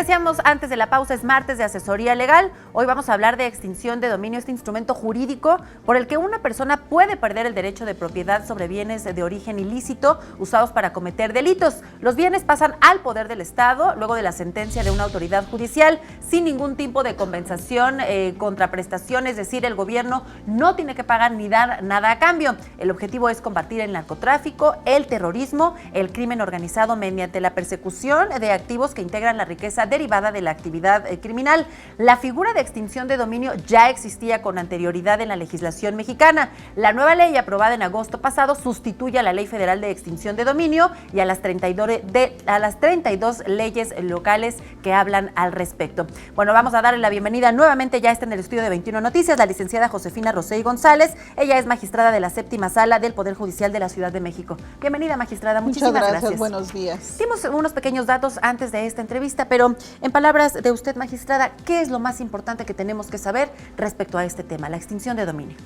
decíamos antes de la pausa, es martes de asesoría legal. Hoy vamos a hablar de extinción de dominio, este instrumento jurídico por el que una persona puede perder el derecho de propiedad sobre bienes de origen ilícito usados para cometer delitos. Los bienes pasan al poder del Estado luego de la sentencia de una autoridad judicial sin ningún tipo de compensación, contraprestación, es decir, el gobierno no tiene que pagar ni dar nada a cambio. El objetivo es combatir el narcotráfico, el terrorismo, el crimen organizado mediante la persecución de activos que integran la riqueza derivada de la actividad criminal. La figura de extinción de dominio ya existía con anterioridad en la legislación mexicana. La nueva ley aprobada en agosto pasado sustituye a la Ley Federal de Extinción de Dominio y a las 32 leyes locales que hablan al respecto. Bueno, vamos a darle la bienvenida nuevamente, ya está en el estudio de 21 Noticias, la licenciada Josefina Rosell González. Ella es magistrada de la Séptima Sala del Poder Judicial de la Ciudad de México. Bienvenida, magistrada. Muchísimas gracias. Buenos días. Dimos unos pequeños datos antes de esta entrevista, pero en palabras de usted, magistrada, ¿qué es lo más importante que tenemos que saber respecto a este tema, la extinción de dominio?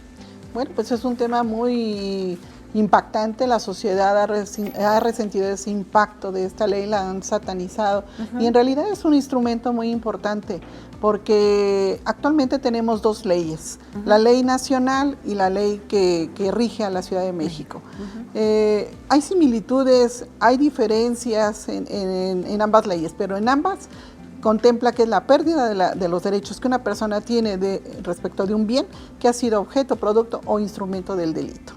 Bueno, pues es un tema muy impactante. La sociedad ha resentido ese impacto de esta ley, la han satanizado. Y en realidad es un instrumento muy importante porque actualmente tenemos dos leyes, la ley nacional y la ley que rige a la Ciudad de México. Hay similitudes, hay diferencias en ambas leyes, pero en ambas contempla que es la pérdida de los derechos que una persona tiene respecto de un bien que ha sido objeto, producto o instrumento del delito.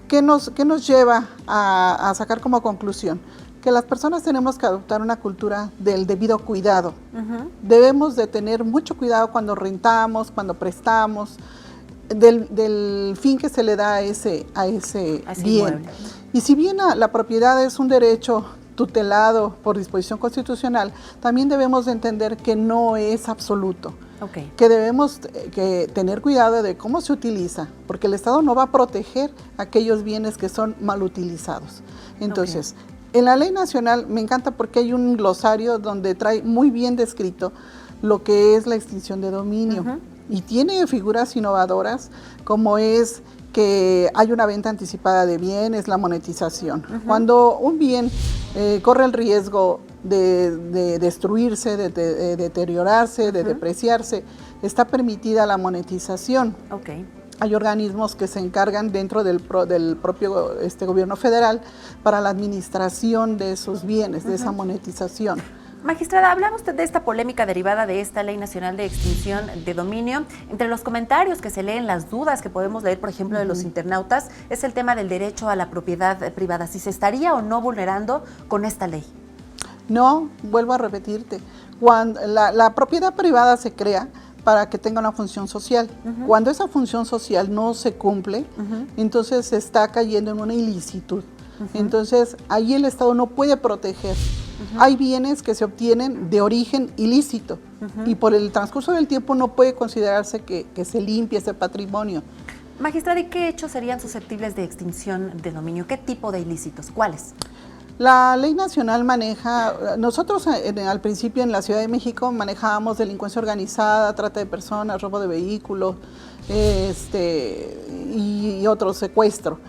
¿Qué nos lleva a sacar como conclusión? Que las personas tenemos que adoptar una cultura del debido cuidado. Debemos de tener mucho cuidado cuando rentamos, cuando prestamos, del fin que se le da a ese bien. Y si bien la propiedad es un derecho tutelado por disposición constitucional, también debemos de entender que no es absoluto. Que debemos tener cuidado de cómo se utiliza, porque el Estado no va a proteger aquellos bienes que son mal utilizados. Entonces, en la ley nacional me encanta porque hay un glosario donde trae muy bien descrito lo que es la extinción de dominio y tiene figuras innovadoras como es que hay una venta anticipada de bienes, la monetización. Cuando un bien corre el riesgo de destruirse, de deteriorarse, de depreciarse, está permitida la monetización. Hay organismos que se encargan dentro del propio gobierno federal para la administración de esos bienes, de esa monetización. Magistrada, hablaba usted de esta polémica derivada de esta Ley Nacional de Extinción de Dominio. Entre los comentarios que se leen, las dudas que podemos leer, por ejemplo, de los internautas, es el tema del derecho a la propiedad privada. ¿Si se estaría o no vulnerando con esta ley? No, vuelvo a repetirte. Cuando la propiedad privada se crea para que tenga una función social. Cuando esa función social no se cumple, entonces se está cayendo en una ilicitud. Entonces, ahí el Estado no puede proteger. Hay bienes que se obtienen de origen ilícito y por el transcurso del tiempo no puede considerarse que se limpie ese patrimonio. Magistrada, ¿y qué hechos serían susceptibles de extinción de dominio? ¿Qué tipo de ilícitos? ¿Cuáles? La ley nacional maneja, nosotros al principio en la Ciudad de México manejábamos delincuencia organizada, trata de personas, robo de vehículos y otro secuestro.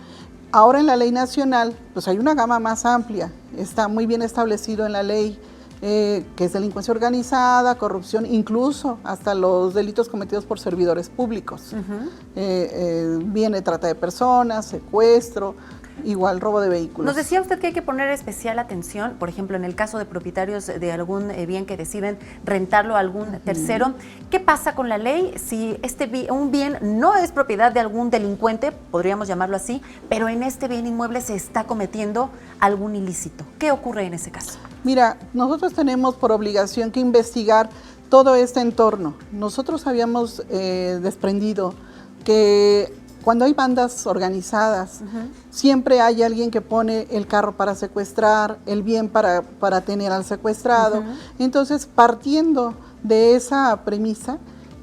Ahora en la ley nacional, pues hay una gama más amplia, está muy bien establecido en la ley, que es delincuencia organizada, corrupción, incluso hasta los delitos cometidos por servidores públicos. Viene trata de personas, secuestro, igual robo de vehículos. Nos decía usted que hay que poner especial atención, por ejemplo, en el caso de propietarios de algún bien que deciden rentarlo a algún tercero. ¿Qué pasa con la ley si un bien no es propiedad de algún delincuente, podríamos llamarlo así, pero en este bien inmueble se está cometiendo algún ilícito? ¿Qué ocurre en ese caso? Mira, nosotros tenemos por obligación que investigar todo este entorno. Nosotros habíamos desprendido que cuando hay bandas organizadas, siempre hay alguien que pone el carro para secuestrar, el bien para tener al secuestrado. Entonces, partiendo de esa premisa,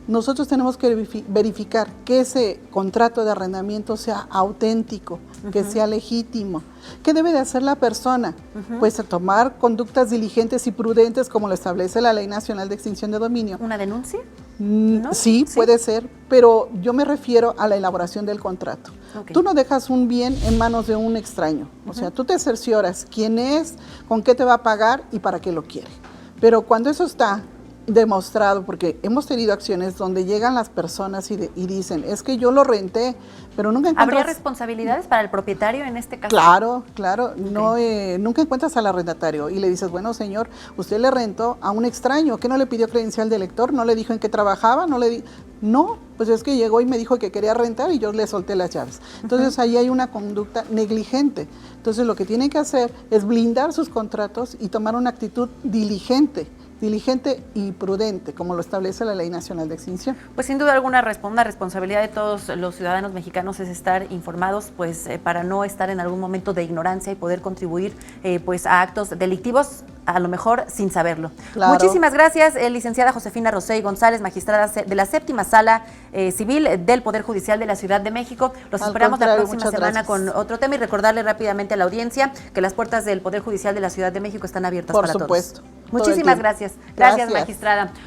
nosotros tenemos que verificar que ese contrato de arrendamiento sea auténtico, que sea legítimo. ¿Qué debe de hacer la persona? Pues tomar conductas diligentes y prudentes como lo establece la Ley Nacional de Extinción de Dominio. ¿Una denuncia? ¿No? Sí, puede ser, pero yo me refiero a la elaboración del contrato. Tú no dejas un bien en manos de un extraño, o sea, tú te cercioras quién es, con qué te va a pagar y para qué lo quiere. Pero cuando eso está demostrado, porque hemos tenido acciones donde llegan las personas y dicen, es que yo lo renté, pero nunca encuentras... ¿Habría responsabilidades para el propietario en este caso? Claro, claro. Okay. No, nunca encuentras al arrendatario y le dices, bueno, señor, usted le rentó a un extraño, ¿qué no le pidió credencial de lector? ¿No le dijo en qué trabajaba? No, pues es que llegó y me dijo que quería rentar y yo le solté las llaves. Entonces ahí hay una conducta negligente. Entonces lo que tienen que hacer es blindar sus contratos y tomar una actitud diligente y prudente, como lo establece la Ley Nacional de Extinción. Pues sin duda alguna una responsabilidad de todos los ciudadanos mexicanos es estar informados, pues para no estar en algún momento de ignorancia y poder contribuir pues a actos delictivos, a lo mejor sin saberlo. Claro. Muchísimas gracias, licenciada Josefina Rosell González, magistrada de la 7ª Sala Civil del Poder Judicial de la Ciudad de México. Los esperamos la próxima semana con otro tema y recordarle rápidamente a la audiencia que las puertas del Poder Judicial de la Ciudad de México están abiertas para todos. Por supuesto. Muchísimas gracias. Gracias, magistrada.